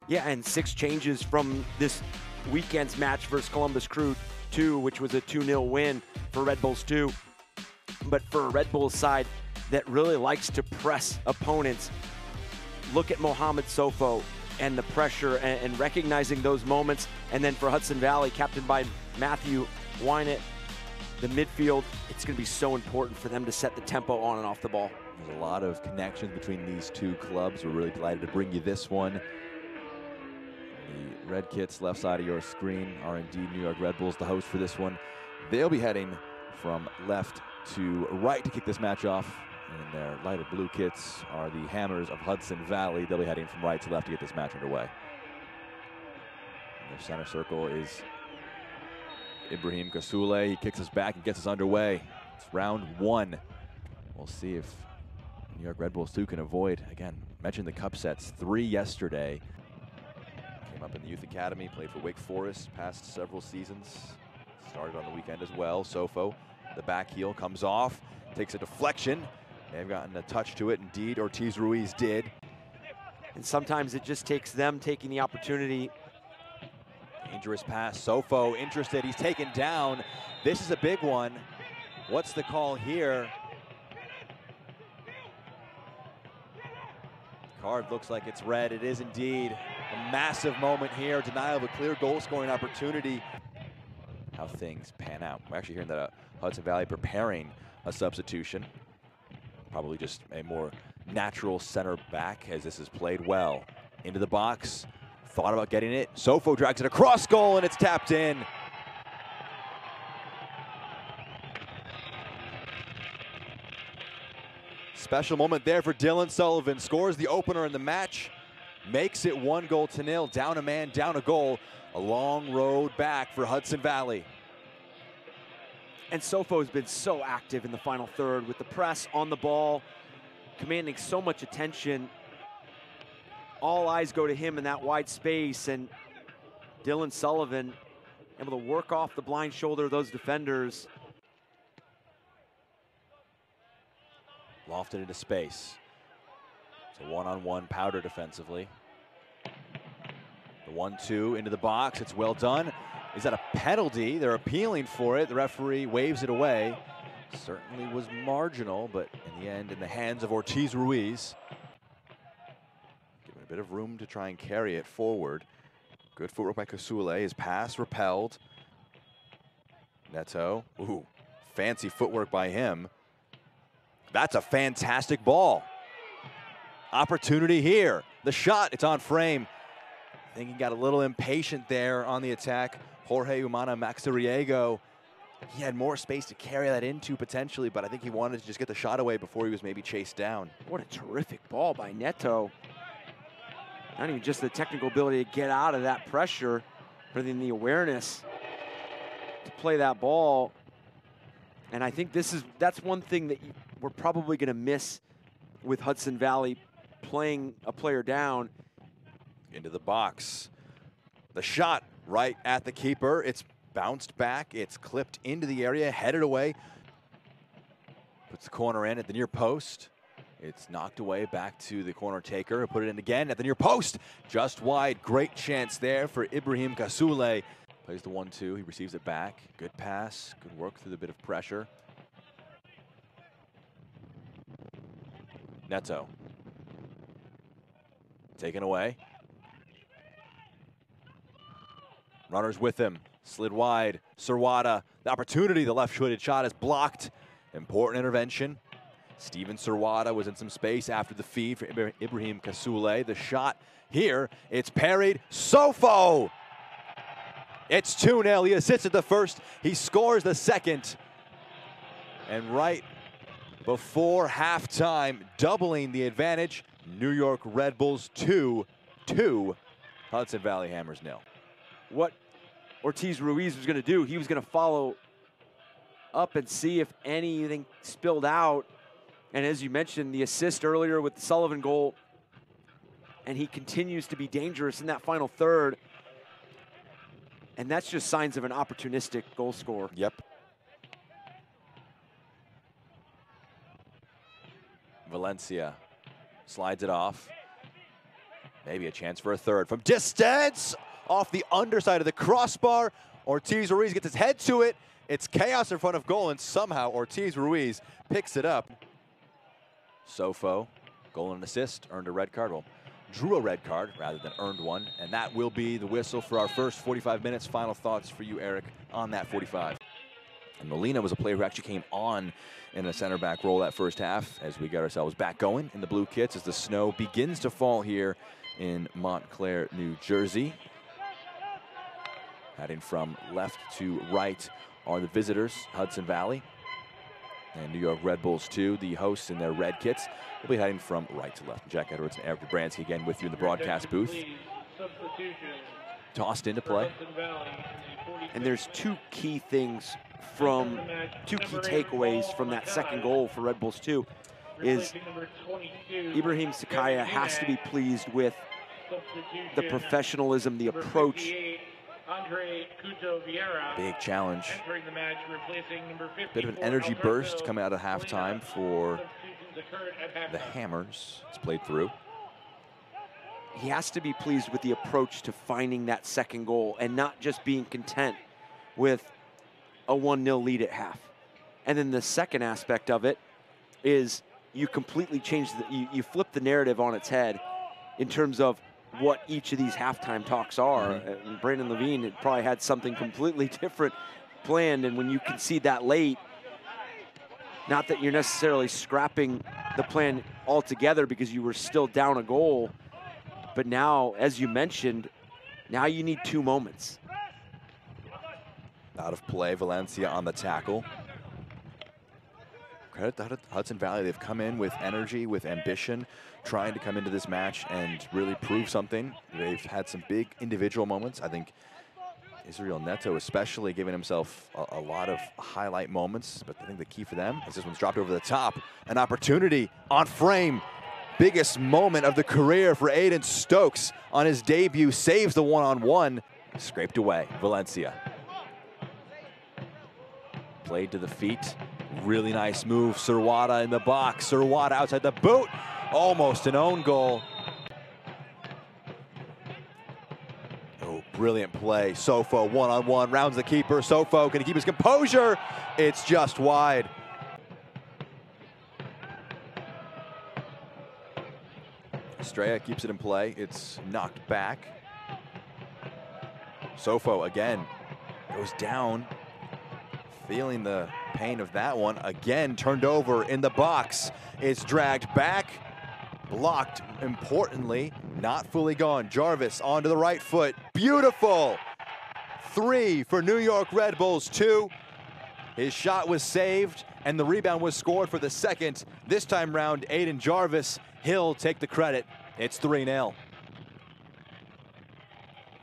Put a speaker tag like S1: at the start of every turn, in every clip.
S1: Yeah, and 6 changes from this weekend's match versus Columbus Crew 2, which was a 2-0 win for Red Bulls 2. But for a Red Bulls side that really likes to press opponents, look at Mohamed Sofo and the pressure and recognizing those moments. And then for Hudson Valley, captained by Matthew Wynett, the midfield, it's going to be so important for them to set the tempo on and off the ball.
S2: There's a lot of connections between these two clubs. We're really delighted to bring you this one. The red kits left side of your screen are indeed New York Red Bulls, the host for this one. They'll be heading from left to right to kick this match off. And their lighter blue kits are the Hammers of Hudson Valley. They'll be heading from right to left to get this match underway. And their center circle is Ibrahim Kasule. He kicks us back and gets us underway. It's round 1. We'll see if New York Red Bulls 2 can avoid, again, mentioned the cup sets, 3 yesterday. Came up in the youth academy, played for Wake Forest past several seasons. Started on the weekend as well. Sofo, the back heel comes off, takes a deflection. They've gotten a touch to it, indeed. Ortiz Ruiz did.
S1: And sometimes it just takes them taking the opportunity.
S2: Dangerous pass. Sofo interested. He's taken down. This is a big one. What's the call here? Card looks like it's red. It is indeed a massive moment here. Denial of a clear goal scoring opportunity. How things pan out. We're actually hearing that Hudson Valley preparing a substitution. Probably just a more natural center back as this is played well. Into the box, thought about getting it. Sofo drags it across goal and it's tapped in. Special moment there for Dylan Sullivan. Scores the opener in the match. Makes it 1-0. Down a man, down a goal. A long road back for Hudson Valley.
S1: And Sofo has been so active in the final third with the press on the ball, commanding so much attention. All eyes go to him in that wide space, and Dylan Sullivan able to work off the blind shoulder of those defenders.
S2: Lofted into space. It's a one-on-one powder defensively. The 1-2 into the box. It's well done. Is that a penalty? They're appealing for it. The referee waves it away. Certainly was marginal, but in the end, in the hands of Ortiz Ruiz. Given a bit of room to try and carry it forward. Good footwork by Kasule. His pass repelled. Neto. Ooh, fancy footwork by him. That's a fantastic ball. Opportunity here. The shot, it's on frame. I think he got a little impatient there on the attack. Jorge Umana Maxariego, he had more space to carry that into potentially, but I think he wanted to just get the shot away before he was maybe chased down.
S1: What a terrific ball by Neto. Not even just the technical ability to get out of that pressure, but then the awareness to play that ball. And I think that's one thing that we're probably going to miss with Hudson Valley playing a player down.
S2: Into the box. The shot right at the keeper. It's bounced back. It's clipped into the area, headed away. Puts the corner in at the near post. It's knocked away back to the corner taker. Put it in again at the near post. Just wide. Great chance there for Ibrahim Kasule. Plays the 1-2. He receives it back. Good pass. Good work through the bit of pressure. Neto. Taken away. Runners with him, slid wide. Serwada, the opportunity, the left-footed shot is blocked. Important intervention. Steven Serwada was in some space after the feed for Ibrahim Kasule. The shot here, it's parried. Sofo! It's 2-0. He assisted the first. He scores the second. And right before halftime, doubling the advantage. New York Red Bulls 2, Hudson Valley Hammers 0.
S1: What Ortiz Ruiz was going to do, he was going to follow up and see if anything spilled out. And as you mentioned, the assist earlier with the Sullivan goal, and he continues to be dangerous in that final third. And that's just signs of an opportunistic goal scorer.
S2: Yep. Valencia slides it off. Maybe a chance for a third from distance, off the underside of the crossbar. Ortiz Ruiz gets his head to it. It's chaos in front of goal, and somehow Ortiz Ruiz picks it up. Sofo, goal and assist, earned a red card. Well, drew a red card rather than earned one, and that will be the whistle for our first 45 minutes. Final thoughts for you, Eric, on that 45. And Molina was a player who actually came on in a center back role that first half as we got ourselves back going in the blue kits as the snow begins to fall here in Montclair, New Jersey. Heading from left to right are the visitors, Hudson Valley. And New York Red Bulls, too, the hosts in their red kits, will be heading from right to left. Jack Edwards and Eric Bransky again with you in the broadcast booth. Tossed into play.
S1: And there's two key takeaways from that second goal for Red Bulls 2 is Ibrahim Sakaya has to be pleased with the professionalism, the approach.
S2: Big challenge. Bit of an energy burst coming out of halftime for the Hammers. It's played through.
S1: He has to be pleased with the approach to finding that second goal and not just being content with a 1-0 lead at half. And then the second aspect of it is you completely change, you flip the narrative on its head in terms of what each of these halftime talks are. And Brandon Levine had probably had something completely different planned, and when you concede that late, not that you're necessarily scrapping the plan altogether because you were still down a goal, but now, as you mentioned, now you need 2 moments.
S2: Out of play, Valencia on the tackle. Credit to Hudson Valley. They've come in with energy, with ambition, trying to come into this match and really prove something. They've had some big individual moments. I think Israel Neto especially giving himself a lot of highlight moments, but I think the key for them is this one's dropped over the top. An opportunity on frame. Biggest moment of the career for Aiden Stokes on his debut. Saves the one-on-one. Scraped away. Valencia. Played to the feet. Really nice move. Serwada in the box. Serwada outside the boot. Almost an own goal. Oh, brilliant play. Sofo one-on-one. Rounds the keeper. Sofo can he keep his composure? It's just wide. Estrella keeps it in play. It's knocked back. Sofo again goes down. Feeling the pain of that one. Again, turned over in the box. It's dragged back. Blocked, importantly, not fully gone. Jarvis onto the right foot. Beautiful. 3 for New York Red Bulls, 2. His shot was saved, and the rebound was scored for the second. This time round, Aiden Jarvis. He'll take the credit. It's 3-0.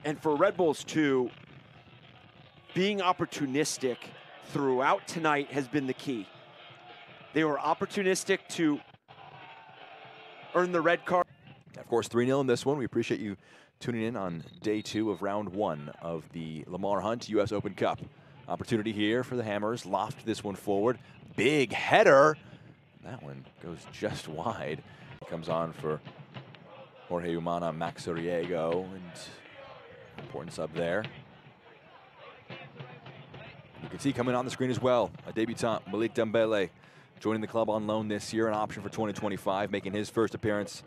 S1: And for Red Bulls 2, being opportunistic throughout tonight has been the key. They were opportunistic to earn the red card.
S2: Of course, 3-0 in this one. We appreciate you tuning in on day 2 of round 1 of the Lamar Hunt U.S. Open Cup. Opportunity here for the Hammers. Loft this one forward. Big header. That one goes just wide. Comes on for Jorge Umana Maxoriego, and important sub there. You can see coming on the screen as well, a debutant, Malik Dembele, joining the club on loan this year, an option for 2025, making his first appearance.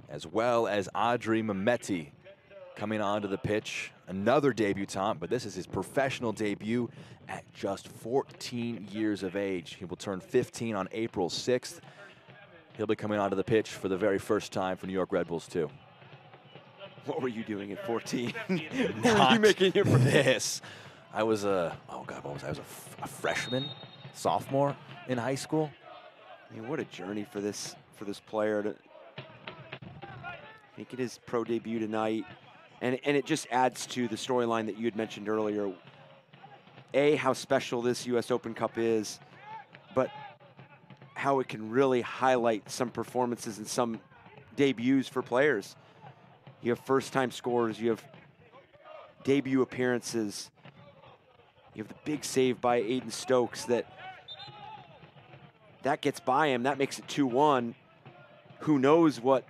S2: As well as Adri Mehmeti coming onto the pitch, another debutant, but this is his professional debut at just 14 years of age. He will turn 15 on April 6th. He'll be coming onto the pitch for the very first time for New York Red Bulls too.
S1: What were you doing at 14?
S2: Not
S1: you making your
S2: this. I was a, oh God, what was I? I was a freshman, sophomore in high school.
S1: I mean, what a journey for this player to make it his pro debut tonight. And it just adds to the storyline that you had mentioned earlier. A, how special this U.S. Open Cup is, but how it can really highlight some performances and some debuts for players. You have first-time scorers, you have debut appearances, you have the big save by Aiden Stokes that gets by him, that makes it 2-1. who knows what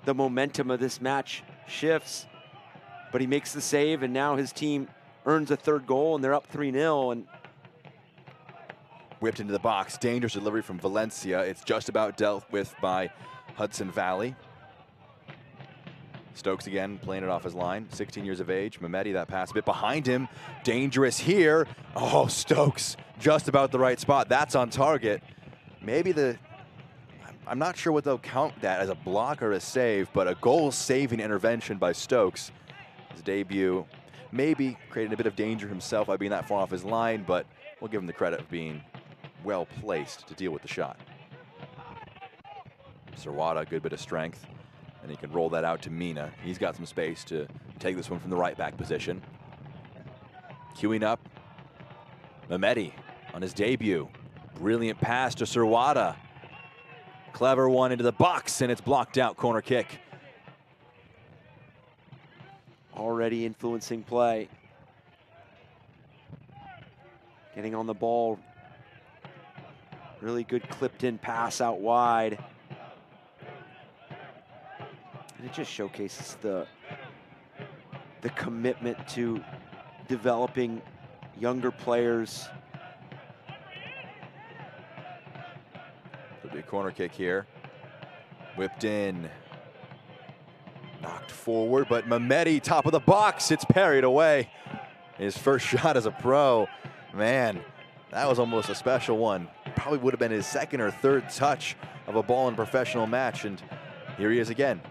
S1: the momentum of this match shifts. But he makes the save, and now his team earns a third goal, and they're up 3-0. And
S2: whipped into the box. Dangerous delivery from Valencia. It's just about dealt with by Hudson Valley. Stokes again playing it off his line. 16 years of age. Mehmeti, that pass a bit behind him. Dangerous here. Oh, Stokes just about the right spot. That's on target. Maybe I'm not sure what they'll count that as, a block or a save, but a goal-saving intervention by Stokes. His debut, maybe creating a bit of danger himself by being that far off his line, but we'll give him the credit of being well placed to deal with the shot. Serwada, good bit of strength, and he can roll that out to Mina. He's got some space to take this one from the right back position. Queuing up, Mehmeti on his debut. Brilliant pass to Serwada. Clever one into the box, and it's blocked out. Corner kick.
S1: already influencing play. Getting on the ball. Really good clipped in pass out wide. And it just showcases the commitment to developing younger players.
S2: There'll be a corner kick here. Whipped in. Knocked forward, but Mehmeti, top of the box. It's parried away. His first shot as a pro. Man, that was almost a special one. Probably would have been his second or third touch of a ball in a professional match. And here he is again.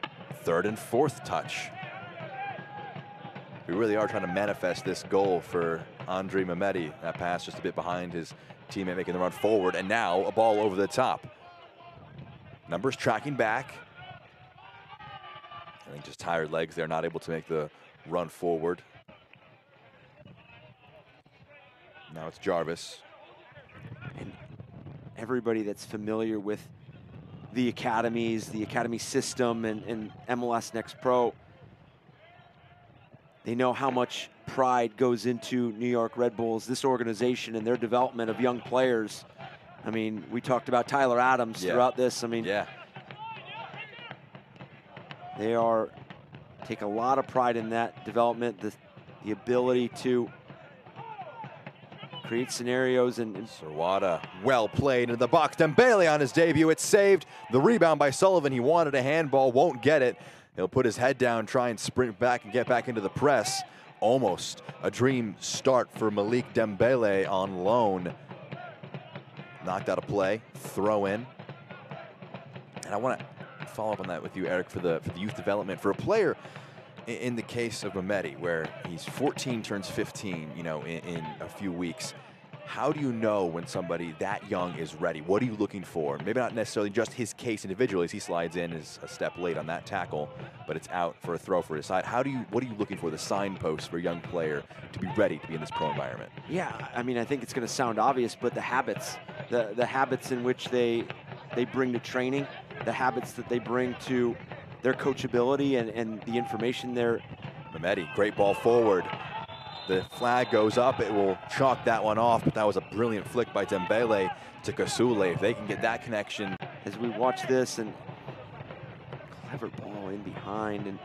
S2: Third and fourth touch. We really are trying to manifest this goal for Andre Mehmeti. That pass just a bit behind his teammate making the run forward. And now a ball over the top. Numbers tracking back. I think just tired legs there, not able to make the run forward. Now it's Jarvis.
S1: And everybody that's familiar with the academies, the academy system, and MLS Next Pro, they know how much pride goes into New York Red Bulls, this organization, and their development of young players. I mean, we talked about Tyler Adams throughout this. I mean, they take a lot of pride in that development, the ability to create scenarios. And
S2: Serwada, well played into the box. Dembele on his debut, it's saved. The rebound by Sullivan, he wanted a handball, won't get it. He'll put his head down, try and sprint back and get back into the press. Almost a dream start for Malik Dembele on loan. Knocked out of play, throw in. And I want to follow up on that with you, Eric, for the youth development. For a player, in the case of Mehmeti, where he's 14, turns 15, you know, in a few weeks, how do you know when somebody that young is ready? What are you looking for? Maybe not necessarily just his case individually, as he slides in is a step late on that tackle, but it's out for a throw for his side. What are you looking for, the signposts for a young player to be ready to be in this pro environment? Yeah,
S1: I mean, I think it's going to sound obvious, but the habits, the habits in which they bring to training, the habits that they bring to their coachability and the information there.
S2: Mehmeti, great ball forward. The flag goes up, it will chalk that one off, but that was a brilliant flick by Dembele to Kasule. If they can get that connection.
S1: As we watch this, and clever ball in behind. And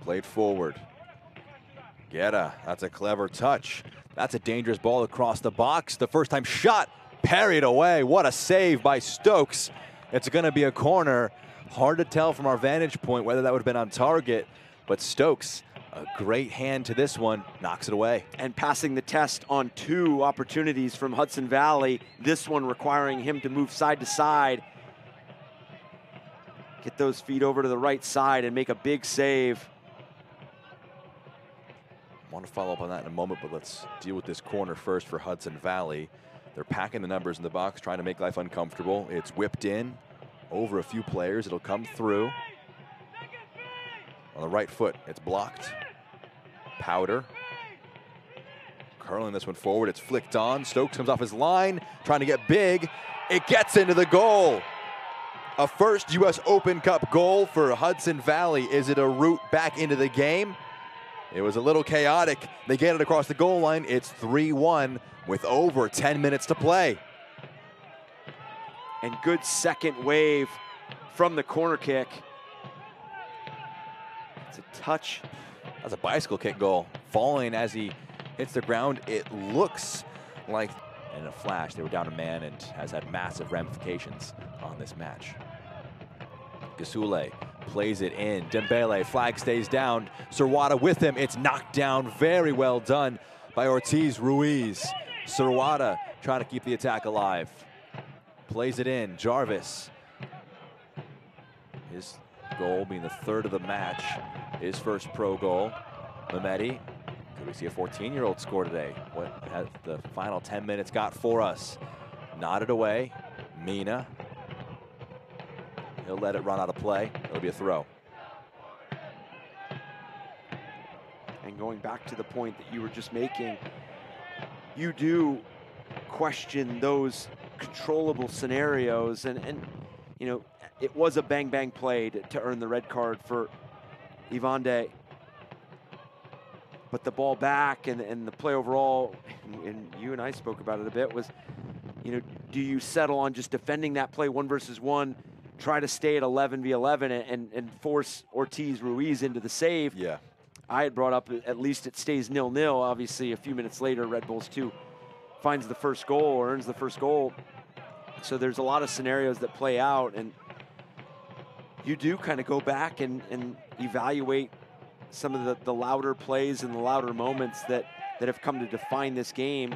S2: played forward. Guerra, that's a clever touch. That's a dangerous ball across the box. The first time shot, parried away. What a save by Stokes. It's going to be a corner. Hard to tell from our vantage point whether that would have been on target, but Stokes, a great hand to this one, knocks it away.
S1: And passing the test on 2 opportunities from Hudson Valley, this one requiring him to move side to side, get those feet over to the right side and make a big save.
S2: I want to follow up on that in a moment, but let's deal with this corner first for Hudson Valley. They're packing the numbers in the box, trying to make life uncomfortable. It's whipped in over a few players. It'll come through. On the right foot, it's blocked. Powder. Curling this one forward, it's flicked on. Stokes comes off his line, trying to get big. It gets into the goal. A first U.S. Open Cup goal for Hudson Valley. Is it a route back into the game? It was a little chaotic. They get it across the goal line. It's 3-1 with over 10 minutes to play.
S1: And good second wave from the corner kick. It's a touch.
S2: That's a bicycle kick goal. Falling as he hits the ground, it looks like, in a flash, they were down a man and has had massive ramifications on this match. Gasule plays it in. Dembele, flag stays down. Serwada with him. It's knocked down. Very well done by Ortiz Ruiz. Serwada trying to keep the attack alive. Plays it in. Jarvis. His goal being the third of the match. His first pro goal. Mehmeti. Could we see a 14-year-old score today? What has the final 10 minutes got for us? Nodded away. Mina. He'll let it run out of play. It'll be a throw.
S1: And going back to the point that you were just making, you do question those controllable scenarios. And you know, it was a bang-bang play to earn the red card for Ivande. But the ball back and the play overall, and you and I spoke about it a bit, was, you know, do you settle on just defending that play 1 versus 1, try to stay at 11v11 and force Ortiz Ruiz into the save?
S2: Yeah.
S1: I had brought up at least it stays 0-0. Obviously, a few minutes later, Red Bulls 2 finds the first goal or earns the first goal. So there's a lot of scenarios that play out, and you do kind of go back and evaluate some of the louder plays and the louder moments that have come to define this game.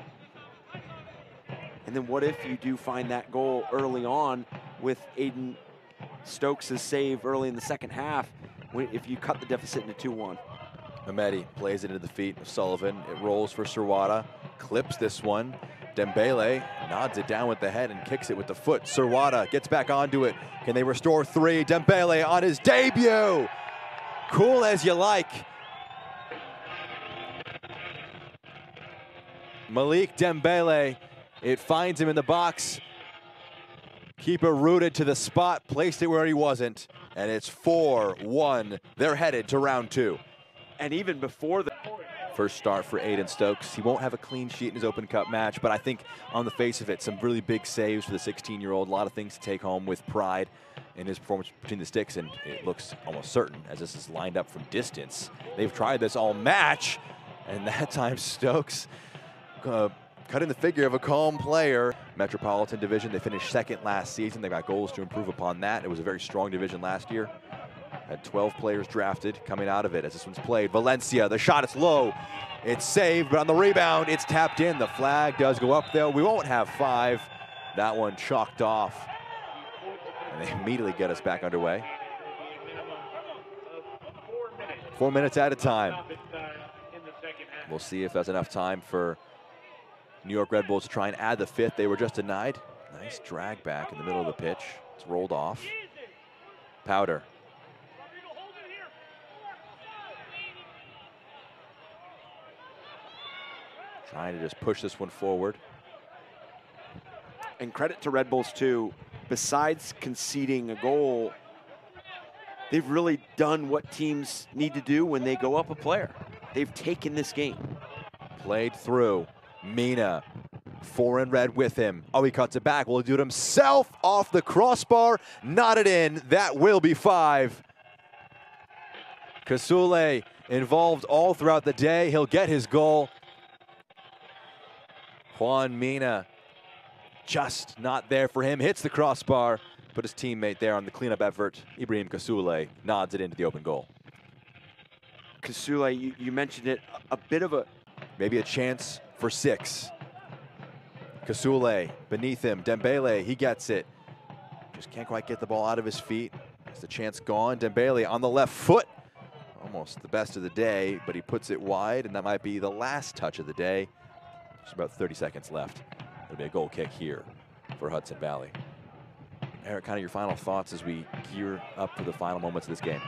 S1: And then what if you do find that goal early on with Aiden Stokes' save early in the second half, if you cut the deficit into 2-1?
S2: Mehmeti plays it into the feet of Sullivan. It rolls for Serwada, clips this one. Dembele nods it down with the head and kicks it with the foot. Serwada gets back onto it. Can they restore 3? Dembele on his debut. Cool as you like. Malik Dembele, it finds him in the box. Keeper rooted to the spot, placed it where he wasn't, and it's 4-1. They're headed to round 2.
S1: And even before the
S2: first start for Aiden Stokes, he won't have a clean sheet in his Open Cup match, but I think on the face of it, some really big saves for the 16-year-old. A lot of things to take home with pride in his performance between the sticks, and it looks almost certain as this is lined up from distance. They've tried this all match, and that time Stokes cut in the figure of a calm player. Metropolitan Division, they finished second last season. They got goals to improve upon that. It was a very strong division last year. Had 12 players drafted coming out of it as this one's played. Valencia, the shot is low. It's saved, but on the rebound, it's tapped in. The flag does go up there. We won't have 5. That one chalked off. And they immediately get us back underway. 4 minutes at a time. We'll see if that's enough time for New York Red Bulls to try and add the 5th. They were just denied. Nice drag back in the middle of the pitch. It's rolled off. Powder. Trying to just push this one forward.
S1: And credit to Red Bulls too, besides conceding a goal, they've really done what teams need to do when they go up a player. They've taken this game.
S2: Played through. Mina, 4 in red with him. Oh, he cuts it back. Will he do it himself off the crossbar? Knotted in. That will be 5. Kasule involved all throughout the day. He'll get his goal. Juan Mina just not there for him. Hits the crossbar. Put his teammate there on the cleanup effort. Ibrahim Kasule nods it into the open goal.
S1: Kasule, you mentioned it, a bit of a...
S2: Maybe a chance for 6. Kasule beneath him. Dembele, he gets it. Just can't quite get the ball out of his feet. It's the chance gone. Dembele on the left foot. Almost the best of the day, but he puts it wide, and that might be the last touch of the day. There's about 30 seconds left. It'll be a goal kick here for Hudson Valley. Eric, kind of your final thoughts as we gear up for the final moments of this game.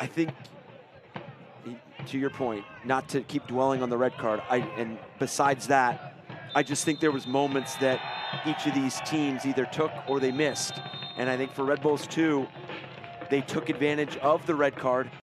S1: I think, to your point, not to keep dwelling on the red card, and besides that, I just think there was moments that each of these teams either took or they missed. And I think for Red Bulls 2, they took advantage of the red card